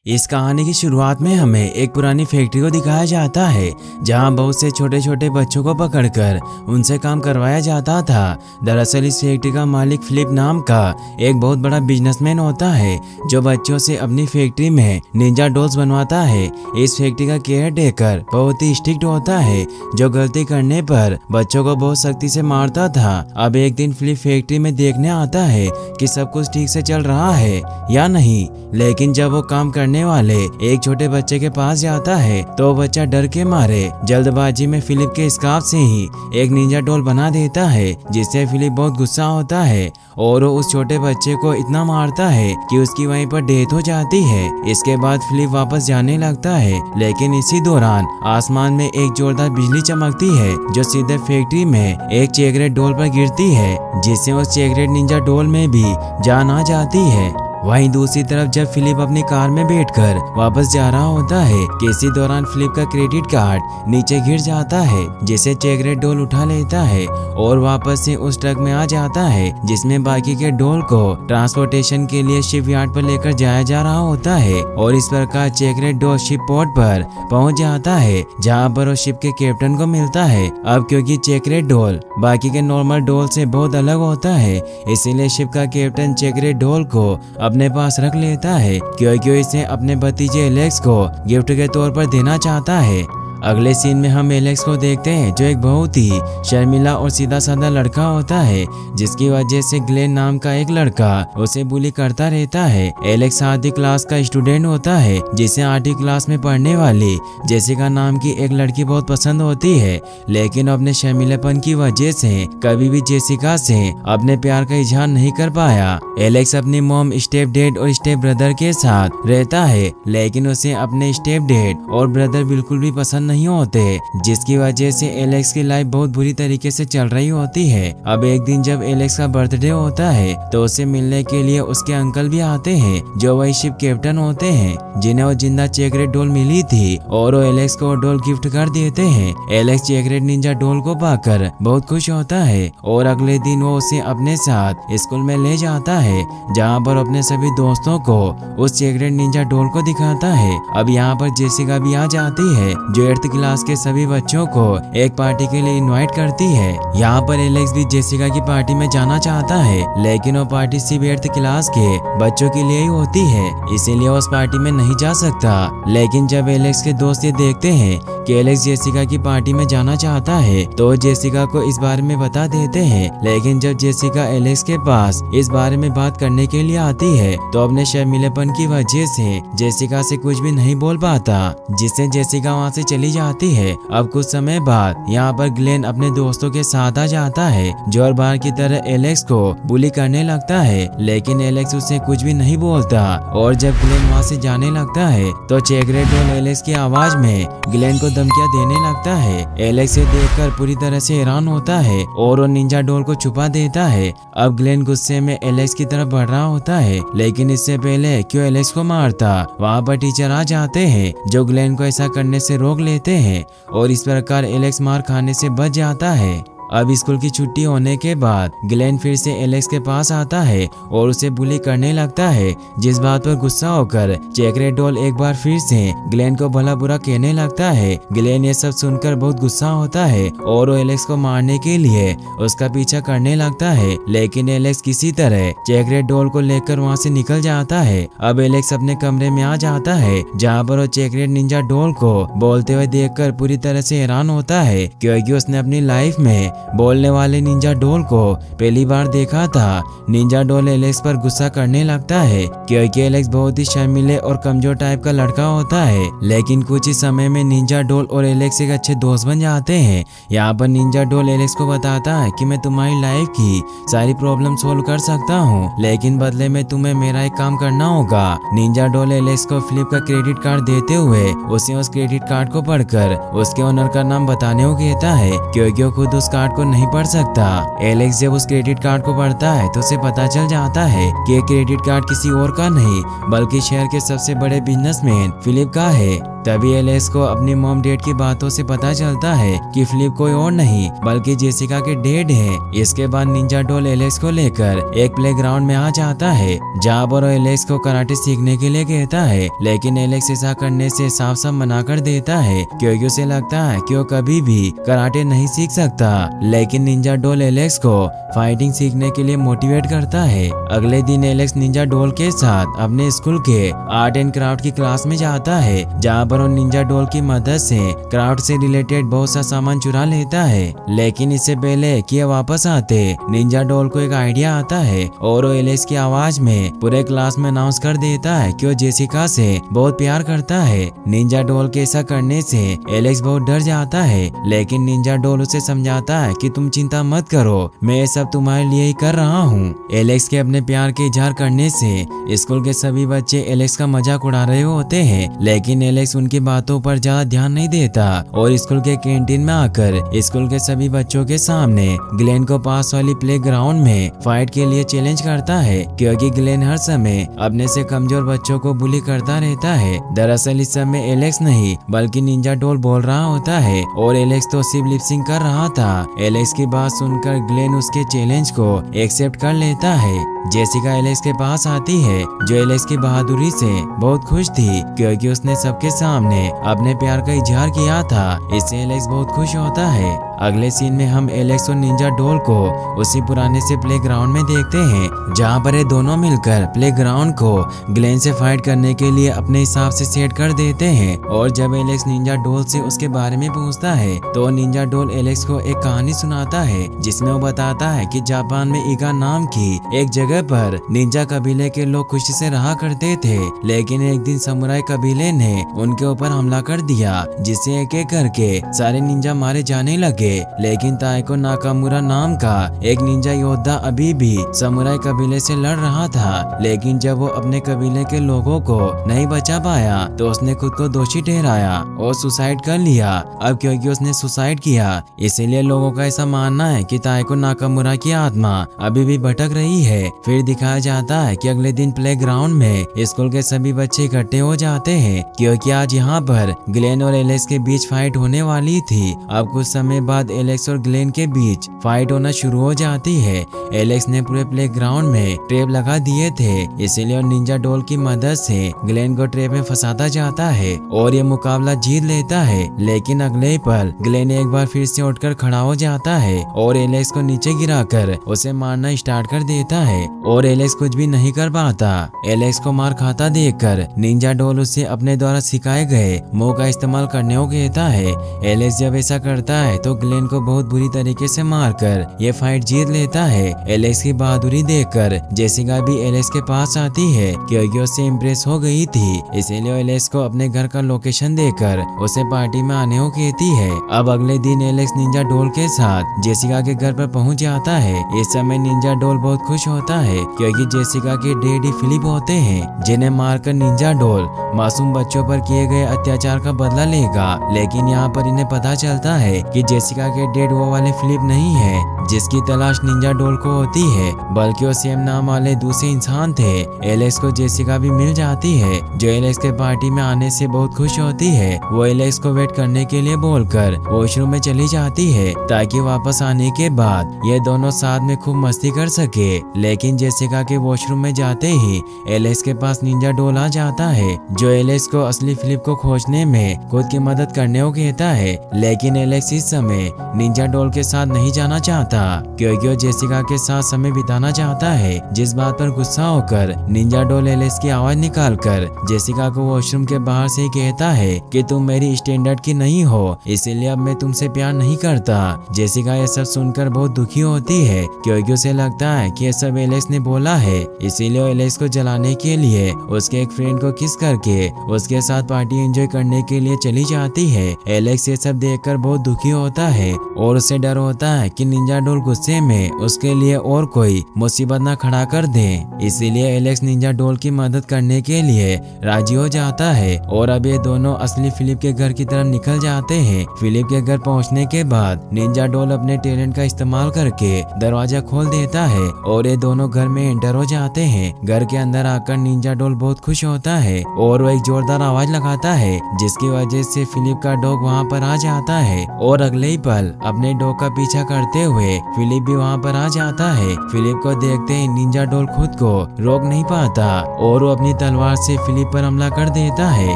इस कहानी की शुरुआत में हमें एक पुरानी फैक्ट्री को दिखाया जाता है जहां बहुत से छोटे छोटे बच्चों को पकड़कर उनसे काम करवाया जाता था। दरअसल इस फैक्ट्री का मालिक फिलिप नाम का एक बहुत बड़ा बिजनेसमैन होता है जो बच्चों से अपनी फैक्ट्री में निंजा डॉल्स बनवाता है। इस फैक्ट्री का केयर टेकर बहुत ही स्ट्रिक्ट होता है जो गलती करने पर बच्चों को बहुत सख्ती से मारता था। अब एक दिन फिलिप फैक्ट्री में देखने आता है कि सब कुछ ठीक से चल रहा है या नहीं, लेकिन जब वो काम करने वाले एक छोटे बच्चे के पास जाता है तो बच्चा डर के मारे जल्दबाजी में फिलिप के स्कार्फ से ही एक निंजा डॉल बना देता है, जिससे फिलिप बहुत गुस्सा होता है और वो उस छोटे बच्चे को इतना मारता है कि उसकी वहीं पर डेथ हो जाती है। इसके बाद फिलिप वापस जाने लगता है, लेकिन इसी दौरान आसमान में एक जोरदार बिजली चमकती है जो सीधे फैक्ट्री में एक चेकरेट डॉल पर गिरती है, जिससे उस चेकरेट निंजा डॉल में भी जान आ जाती है। वहीं दूसरी तरफ जब फिलिप अपनी कार में बैठकर वापस जा रहा होता है कि इसी दौरान फिलिप का क्रेडिट कार्ड नीचे गिर जाता है, जिसे चेकरेट डॉल उठा लेता है और वापस से उस ट्रक में आ जाता है जिसमें बाकी के डॉल को ट्रांसपोर्टेशन के लिए शिप यार्ड पर लेकर जाया जा रहा होता है। और इस प्रकार चेकरेट डॉल शिप पोर्ट पर पहुंच जाता है जहां पर वो शिप के कैप्टन को मिलता है। अब क्योंकि चेकरेट डॉल बाकी के नॉर्मल डॉल से बहुत अलग होता है, इसीलिए शिप का कैप्टन चेकरेट डॉल को अपने पास रख लेता है क्योंकि इसे अपने भतीजे एलेक्स को गिफ्ट के तौर पर देना चाहता है। अगले सीन में हम एलेक्स को देखते हैं जो एक बहुत ही शर्मिला और सीधा साधा लड़का होता है, जिसकी वजह से ग्लेन नाम का एक लड़का उसे बुली करता रहता है। एलेक्स 8वीं क्लास का स्टूडेंट होता है जिसे 8वीं क्लास में पढ़ने वाली जेसिका नाम की एक लड़की बहुत पसंद होती है, लेकिन अपने शर्मिलेपन की वजह से कभी भी जेसिका से अपने प्यार का इजहार नहीं कर पाया। एलेक्स अपनी मॉम, स्टेप डैड और स्टेप ब्रदर के साथ रहता है, लेकिन उसे अपने स्टेप डैड और ब्रदर बिल्कुल भी पसंद नहीं होते, जिसकी वजह से एलेक्स की लाइफ बहुत बुरी तरीके से चल रही होती है। अब एक दिन जब एलेक्स का बर्थडे होता है तो उसे मिलने के लिए उसके अंकल भी आते हैं जो वही शिप कैप्टन होते हैं जिन्हें वो जिंदा चेकरेट डॉल मिली थी, और वो एलेक्स को डॉल गिफ्ट कर देते हैं। एलेक्स चेकरेट निंजा डॉल को पाकर बहुत खुश होता है और अगले दिन वो उसे अपने साथ स्कूल में ले जाता है जहाँ पर अपने सभी दोस्तों को उस चेकरेट निंजा डॉल को दिखाता है। अब यहाँ पर जेसिका भी आ जाती है जो 8th क्लास के सभी बच्चों को एक पार्टी के लिए इनवाइट करती है। यहाँ पर एलेक्स भी जेसिका की पार्टी में जाना चाहता है, लेकिन वो पार्टी सिर्फ 8th क्लास के बच्चों के लिए ही होती है, इसीलिए उस पार्टी में नहीं जा सकता। लेकिन जब एलेक्स के दोस्त ये देखते हैं कि एलेक्स जेसिका की पार्टी में जाना चाहता है तो जेसिका को इस बारे में बता देते हैं, लेकिन जब जेसिका एलेक्स के पास इस बारे में बात करने के लिए आती है तो अपने शर्मिलेपन की वजह से जेसिका से कुछ भी नहीं बोल पाता, जिससे जेसिका वहाँ से चली जाती है। अब कुछ समय बाद यहाँ पर ग्लेन अपने दोस्तों के साथ आ जाता है जो हर बार की तरह एलेक्स को बुली करने लगता है, लेकिन एलेक्स उससे कुछ भी नहीं बोलता। और जब ग्लेन वहाँ से जाने लगता है तो चेकरेट डॉल एलेक्स की आवाज में ग्लेन को धमकियां देने लगता है। एलेक्स से देखकर पूरी तरह से हैरान होता है और वो निंजा डॉल को छुपा देता है। अब ग्लेन गुस्से में एलेक्स की तरफ बढ़ रहा होता है, लेकिन इससे पहले क्यों एलेक्स को मारता, वहाँ पर टीचर आ जाते हैं जो ग्लेन को ऐसा करने से रोक लेते हैं और इस प्रकार एलेक्स मार खाने से बच जाता है। अब स्कूल की छुट्टी होने के बाद ग्लेन फिर से एलेक्स के पास आता है और उसे बुली करने लगता है, जिस बात पर गुस्सा होकर चेकरेट डॉल एक बार फिर से ग्लेन को भला बुरा कहने लगता है। ग्लेन ये सब सुनकर बहुत गुस्सा होता है और वो एलेक्स को मारने के लिए उसका पीछा करने लगता है, लेकिन एलेक्स किसी तरह चेकरेट डॉल को लेकर वहाँ से निकल जाता है। अब एलेक्स अपने कमरे में आ जाता है जहाँ पर वो चेकरेट निंजा डॉल को बोलते हुए देखकर पूरी तरह से हैरान होता है, क्योंकि उसने अपनी लाइफ में बोलने वाले निंजा डॉल को पहली बार देखा था। निंजा डॉल एलेक्स पर गुस्सा करने लगता है क्योंकि एलेक्स बहुत ही शर्मीले और कमजोर टाइप का लड़का होता है, लेकिन कुछ ही समय में निंजा डॉल और एलेक्स एक अच्छे दोस्त बन जाते हैं। यहाँ पर निंजा डॉल एलेक्स को बताता है कि मैं तुम्हारी लाइफ की सारी प्रॉब्लम सोल्व कर सकता हूँ, लेकिन बदले में तुम्हें मेरा एक काम करना होगा। निंजा डॉल एलेक्स को फिलिप का क्रेडिट कार्ड देते हुए उसे उस क्रेडिट कार्ड को पढ़कर उसके ओनर का नाम बताने को कहता है, क्योंकि वो खुद उस कार्ड को नहीं पढ़ सकता। एलेक्स जब उस क्रेडिट कार्ड को पढ़ता है तो उसे पता चल जाता है कि ये क्रेडिट कार्ड किसी और का नहीं बल्कि शहर के सबसे बड़े बिजनेसमैन फिलिप का है। तभी एलेक्स को अपनी मॉम डैड की बातों से पता चलता है कि फिलिप कोई और नहीं बल्कि जेसिका के डैड है। इसके बाद निंजा डॉल एलेक्स को लेकर एक प्लेग्राउंड में आ जाता है जहाँ पर एलेक्स को कराटे सीखने के लिए कहता है, लेकिन एलेक्स ऐसा करने से साफ साफ मना कर देता है क्योंकि उसे लगता है कि वो कभी भी कराटे नहीं सीख सकता। लेकिन निंजा डॉल एलेक्स को फाइटिंग सीखने के लिए मोटिवेट करता है। अगले दिन एलेक्स निंजा डॉल के साथ अपने स्कूल के आर्ट एंड क्राफ्ट की क्लास में जाता है जहाँ पर वो निंजा डॉल की मदद से क्राफ्ट से रिलेटेड बहुत सा सामान चुरा लेता है। लेकिन इससे पहले कि वापस आते निंजा डॉल को एक आइडिया आता है और वो एलेक्स की आवाज में पूरे क्लास में अनाउंस कर देता है कि वो जेसिका से बहुत प्यार करता है। निंजा डॉल के ऐसा करने से एलेक्स बहुत डर जाता है, लेकिन निंजा डॉल उसे समझाता है कि तुम चिंता मत करो, मैं ये सब तुम्हारे लिए ही कर रहा हूँ। एलेक्स के अपने प्यार के इजहार करने से स्कूल के सभी बच्चे एलेक्स का मजाक उड़ा रहे होते हैं, लेकिन एलेक्स उनकी बातों पर ज्यादा ध्यान नहीं देता और स्कूल के कैंटीन में आकर स्कूल के सभी बच्चों के सामने ग्लेन को पास वाली प्लेग्राउंड में फाइट के लिए चैलेंज करता है क्योंकि ग्लेन हर समय अपने से कमजोर बच्चों को बुली करता रहता है। दरअसल इस समय एलेक्स नहीं बल्कि निंजा डॉल बोल रहा होता है और एलेक्स तो सिर्फ लिपसिंग कर रहा था। एलेक्स की बात सुनकर ग्लेन उसके चैलेंज को एक्सेप्ट कर लेता है। जेसिका एलेक्स के पास आती है जो एलेक्स की बहादुरी से बहुत खुश थी क्योंकि उसने सबके सामने अपने प्यार का इजहार किया था। इससे एलेक्स बहुत खुश होता है। अगले सीन में हम एलेक्स और निंजा डॉल को उसी पुराने से प्लेग्राउंड में देखते हैं जहाँ पर ये दोनों मिलकर प्लेग्राउंड को ग्लेन से फाइट करने के लिए अपने हिसाब से सेट कर देते हैं। और जब एलेक्स निंजा डॉल से उसके बारे में पूछता है तो निंजा डॉल एलेक्स को एक कहानी सुनाता है जिसमें वो बताता है कि जापान में इगा नाम की एक जगह पर निंजा कबीले के लोग खुशी से रहा करते थे, लेकिन एक दिन समुराई कबीले ने उनके ऊपर हमला कर दिया जिससे एक एक करके सारे निंजा मारे जाने लगे। लेकिन ताइको नाकामुरा नाम का एक निंजा योद्धा अभी भी समुराई कबीले से लड़ रहा था, लेकिन जब वो अपने कबीले के लोगों को नहीं बचा पाया तो उसने खुद को दोषी ठहराया और सुसाइड कर लिया। अब क्योंकि उसने सुसाइड किया इसीलिए लोगों का ऐसा मानना है कि ताइको नाकामुरा की आत्मा अभी भी भटक रही है। फिर दिखाया जाता है कि अगले दिन प्लेग्राउंड में स्कूल के सभी बच्चे इकट्ठे हो जाते हैं क्योंकि आज यहाँ पर ग्लेन और एलेक्स के बीच फाइट होने वाली थी। अब कुछ समय बाद एलेक्स और ग्लेन के बीच फाइट होना शुरू हो जाती है। एलेक्स ने पूरे प्लेग्राउंड में ट्रैप लगा दिए थे, इसीलिए निंजा डॉल की मदद से ग्लेन को ट्रैप में फंसाता जाता है और ये मुकाबला जीत लेता है। लेकिन अगले पल ग्लेन एक बार फिर से उठकर खड़ा हो जाता है और एलेक्स को नीचे गिराकर उसे मारना स्टार्ट कर देता है और एलेक्स कुछ भी नहीं कर पाता। एलेक्स को मार खाता देखकर निंजा डॉल उसे अपने द्वारा सिखाए गए मूव का इस्तेमाल करने को कहता है। एलेक्स जब ऐसा करता है तो ग्लेन को बहुत बुरी तरीके से मारकर ये फाइट जीत लेता है। एलेक्स की बहादुरी देखकर जेसिका भी एलेक्स के पास आती है क्योंकि उससे इम्प्रेस हो गई थी, इसीलिए एलेक्स को अपने घर का लोकेशन देकर उसे पार्टी में आने को कहती है। अब अगले दिन एलेक्स निंजा डॉल के साथ जेसिका के घर पर पहुंच जाता है। इस समय निंजा डॉल बहुत खुश होता है क्योंकि जेसिका के डैडी फिलिप होते हैं जिन्हें मारकर निंजा डॉल मासूम बच्चों पर किए गए अत्याचार का बदला लेगा। लेकिन यहाँ पर इन्हें पता चलता है कि जेसिका के डैड वो वाले फिलिप नहीं है जिसकी तलाश निंजा डॉल को होती है, बल्कि वो सेम नाम वाले दूसरे इंसान थे। एलेक्स को जेसिका भी मिल जाती है जो एलेक्स के पार्टी में आने से बहुत खुश होती है। वो एलेक्स को वेट करने के लिए बोलकर वॉशरूम में चली जाती है ताकि वापस आने के बाद ये दोनों साथ में खूब मस्ती कर सके। लेकिन जेसिका के वॉशरूम में जाते ही एलेक्स के पास निंजा डॉल आ जाता है जो एलेक्स को असली फिलिप को खोजने में खुद की मदद करने को कहता है। लेकिन एलेक्स इस समय निंजा डॉल के साथ नहीं जाना चाहता क्योंकि वो जेसिका के साथ समय बिताना चाहता है, जिस बात पर गुस्सा होकर निंजा डॉल एलेक्स की आवाज निकालकर जेसिका को वॉशरूम के बाहर से ही कहता है कि तुम मेरी स्टैंडर्ड की नहीं हो, इसीलिए अब मैं तुमसे प्यार नहीं करता। जेसिका ये सब सुनकर बहुत दुखी होती है क्योंकि उसे लगता है कि ये सब एलेक्स ने बोला है, इसीलिए एलेक्स को जलाने के लिए उसके एक फ्रेंड को किस करके उसके साथ पार्टी एंजॉय करने के लिए चली जाती है। एलेक्स ये सब देखकर बहुत दुखी होता है और उसे डर होता है कि निंजा डोल गुस्से में उसके लिए और कोई मुसीबत न खड़ा कर दे। इसीलिए एलेक्स निंजा डोल की मदद करने के लिए राजी हो जाता है और अब ये दोनों असली फिलिप के घर की तरफ निकल जाते हैं। फिलिप के घर पहुंचने के बाद निंजा डोल अपने टैलेंट का इस्तेमाल करके दरवाजा खोल देता है और ये दोनों घर में एंटर हो जाते हैं। घर के अंदर आकर निंजा डोल बहुत खुश होता है और वो एक जोरदार आवाज लगाता है, जिसकी वजह से फिलिप का डॉग वहाँ पर आ जाता है और अगले ही पल अपने डॉग का पीछा करते हुए फिलिप भी वहाँ पर आ जाता है। फिलिप को देखते ही निंजा डोल खुद को रोक नहीं पाता और वो अपनी तलवार से फिलिप पर हमला कर देता है,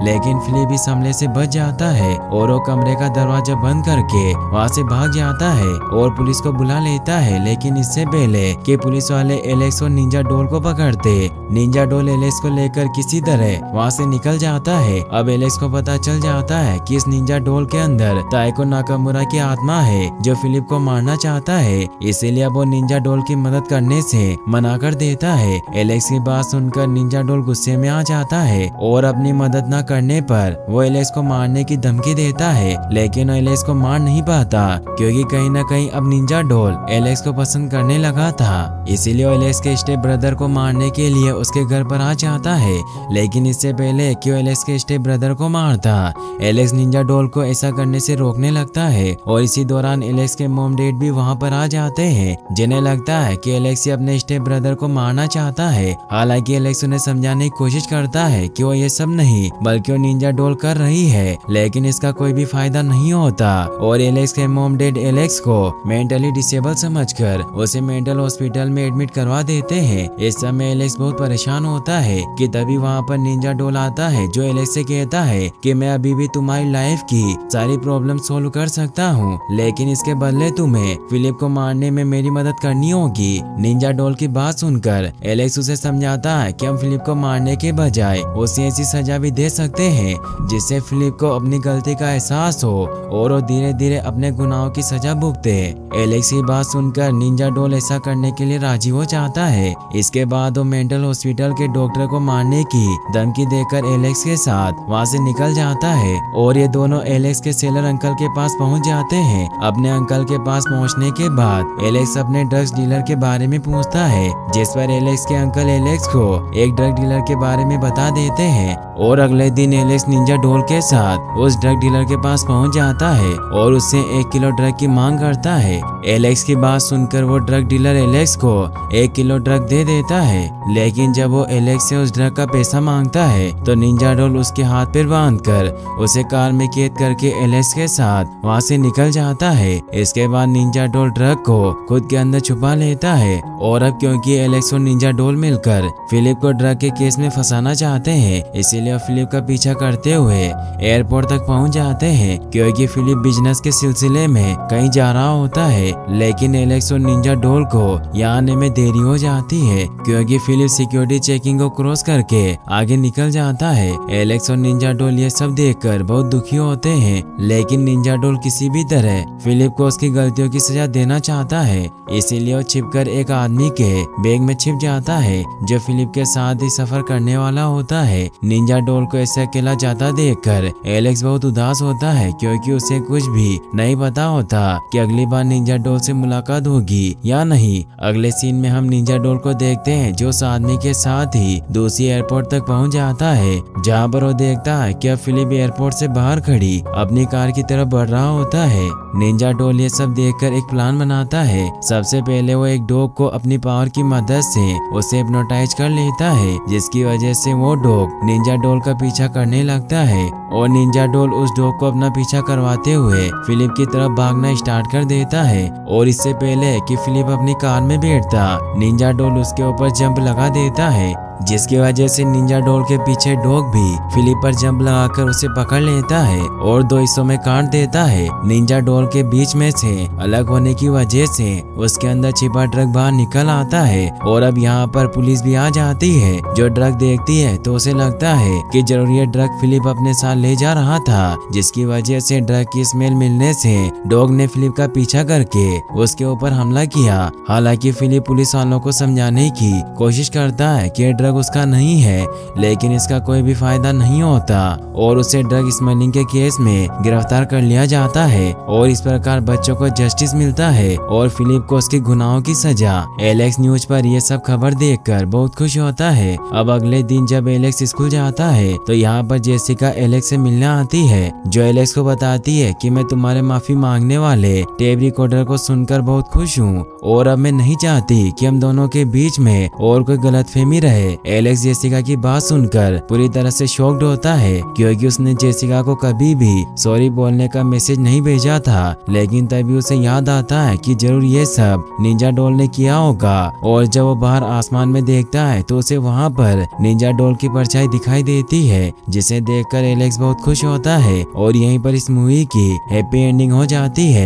लेकिन फिलिप इस हमले से बच जाता है और वो कमरे का दरवाजा बंद करके वहाँ से भाग जाता है और पुलिस को बुला लेता है। लेकिन इससे पहले कि पुलिस वाले एलेक्स और निंजा डोल को पकड़ते, निंजा डोल एलेक्स को लेकर किसी तरह वहाँ से निकल जाता है। अब एलेक्स को पता चल जाता है कि इस निंजा डोल के अंदर ताइको नाकामुरा की आत्मा है जो फिलिप को मारना चाहता है, इसीलिए वो निंजा डोल की मदद करने से मना कर देता है। एलेक्स की बात सुनकर निंजा डोल गुस्से में आ जाता है और अपनी मदद न करने पर वो एलेक्स को मारने की धमकी देता है, लेकिन वो एलेक्स को मार नहीं पाता क्योंकि कहीं न कहीं अब निंजा डोल एलेक्स को पसंद करने लगा था। इसीलिए वो एलेक्स के स्टेप ब्रदर को मारने के लिए उसके घर पर आ जाता है, लेकिन इससे पहले कि वो एलेक्स के स्टेप ब्रदर को मारता, एलेक्स निंजा डोल को ऐसा करने से रोकने लगता है और इसी दौरान एलेक्स के मॉम डैड भी वहाँ पर आ जाते हैं, जिन्हें लगता है कि एलेक्स ही अपने स्टेप ब्रदर को मारना चाहता है। हालांकि एलेक्स उन्हें समझाने की कोशिश करता है कि वो ये सब नहीं बल्कि वो निंजा डोल कर रही है, लेकिन इसका कोई भी फायदा नहीं होता और एलेक्स के मॉम डैड एलेक्स को मेंटली डिसेबल समझकर उसे मेंटल हॉस्पिटल में एडमिट करवा देते हैं। इस समय एलेक्स बहुत परेशान होता है कि तभी वहाँ पर निंजा डोल आता है जो एलेक्स से कहता है कि मैं अभी भी तुम्हारी लाइफ की सारी प्रॉब्लम सोल्व कर सकता हूँ, लेकिन इसके बदले तुम्हें फिलिप को मारने में मेरी मदद करनी होगी। निंजा डोल की बात सुनकर एलेक्स उसे समझाता है कि हम फिलिप को मारने के बजाय उसे ऐसी सजा भी दे सकते हैं जिससे फिलिप को अपनी गलती का एहसास हो और वो धीरे धीरे अपने गुनाहों की सजा भुगते। एलेक्स की बात सुनकर निंजा डोल ऐसा करने के लिए राजी हो जाता है। इसके बाद वो मेंटल हॉस्पिटल के डॉक्टर को मारने की धमकी देकर एलेक्स के साथ वहाँ से निकल जाता है और ये दोनों एलेक्स के सेलर अंकल के पास पहुँच जाते हैं। अपने अंकल के पास पहुँचने के बाद एलेक्स अपने ड्रग्स डीलर के बारे में पूछता है, जिस पर एलेक्स के अंकल एलेक्स को एक ड्रग डीलर के बारे में बता देते हैं और अगले दिन एलेक्स निंजा डोल के साथ उस ड्रग डीलर के पास पहुंच जाता है और उससे 1 किलो ड्रग की मांग करता है। एलेक्स की बात सुनकर वो ड्रग डीलर एलेक्स को 1 किलो ड्रग दे देता है, लेकिन जब वो एलेक्स से उस ड्रग का पैसा मांगता है तो निंजा डोल उसके हाथ पैर बांधकर उसे कार में कैद करके एलेक्स के साथ वहाँ से निकल जाता है। इसके बाद निंजा डोल ड्रग को खुद के अंदर छुपा लेता है और अब क्योंकि एलेक्स और निंजा डोल मिलकर फिलिप को ड्रग के केस में फंसाना चाहते हैं, इसीलिए फिलिप का पीछा करते हुए एयरपोर्ट तक पहुंच जाते हैं क्योंकि फिलिप बिजनेस के सिलसिले में कहीं जा रहा होता है। लेकिन एलेक्स और निंजा डोल को यहाँ आने में देरी हो जाती है क्योंकि फिलिप सिक्योरिटी चेकिंग को क्रॉस करके आगे निकल जाता है। एलेक्स और निंजा डोल ये सब देखकर बहुत दुखी होते हैं, लेकिन निंजा डोल किसी भी तरह फिलिप को उसकी गलतियों की सजा देना चाहता है, इसीलिए वो छिपकर एक आदमी के बैग में छिप जाता है जो फिलिप के साथ ही सफर करने वाला होता है। निंजा डोल को ऐसे अकेला जाता देखकर एलेक्स बहुत उदास होता है क्योंकि उसे कुछ भी नहीं पता होता कि अगली बार निंजा डोल से मुलाकात होगी या नहीं। अगले सीन में हम निंजा डोल को देखते हैं जो उस आदमी के साथ ही दूसरी एयरपोर्ट तक पहुंच जाता है, जहां पर वो देखता है कि अब फिलिप एयरपोर्ट से बाहर खड़ी अपनी कार की तरफ बढ़ रहा होता है। निंजा डोल ये सब देखकर एक प्लान बनाता है। सबसे पहले वो एक डॉग को अपनी पावर की मदद से उसे हिप्नोटाइज कर लेता है, जिसकी वजह से वो डॉग निंजा डोल का पीछा करने लगता है और निंजा डोल उस डॉग को अपना पीछा करवाते हुए फिलिप की तरफ भागना स्टार्ट कर देता है और इससे पहले कि फिलिप अपनी कार में बैठता, निंजा डोल उसके ऊपर जंप लगा देता है, जिसकी वजह से निंजा डोल के पीछे डॉग भी फिलिप पर जंप लगाकर उसे पकड़ लेता है और 2 हिस्सों में काट देता है। निंजा डोल के बीच में से अलग होने की वजह से उसके अंदर छिपा ड्रग बाहर निकल आता है और अब यहाँ पर पुलिस भी आ जाती है, जो ड्रग देखती है तो उसे लगता है कि जरूर ये ड्रग फिलिप अपने साथ ले जा रहा था, जिसकी वजह से ड्रग की स्मेल मिलने से डॉग ने फिलिप का पीछा करके उसके ऊपर हमला किया। हालांकि फिलिप पुलिस वालों को समझाने की कोशिश करता है कि ड्रग ड्रग उसका नहीं है, लेकिन इसका कोई भी फायदा नहीं होता और उसे ड्रग स्मगलिंग के केस में गिरफ्तार कर लिया जाता है और इस प्रकार बच्चों को जस्टिस मिलता है और फिलिप को उसके गुनाहों की सजा। एलेक्स न्यूज पर ये सब खबर देखकर बहुत खुश होता है। अब अगले दिन जब एलेक्स स्कूल जाता है तो यहाँ पर जेसिका एलेक्स से मिलने आती है, जो एलेक्स को बताती है कि मैं तुम्हारे माफी मांगने वाले टेप रिकॉर्डर को सुनकर बहुत खुश हूँ और अब मैं नहीं चाहती कि हम दोनों के बीच में और कोई गलतफहमी रहे। एलेक्स जेसिका की बात सुनकर पूरी तरह से शॉक्ड होता है, क्योंकि उसने जेसिका को कभी भी सॉरी बोलने का मैसेज नहीं भेजा था, लेकिन तभी उसे याद आता है कि जरूर ये सब निंजा डॉल ने किया होगा। और जब वो बाहर आसमान में देखता है तो उसे वहाँ पर निंजा डॉल की परछाई दिखाई देती है, जिसे देखकर एलेक्स बहुत खुश होता है और यहीं पर इस मूवी की हैप्पी एंडिंग हो जाती है।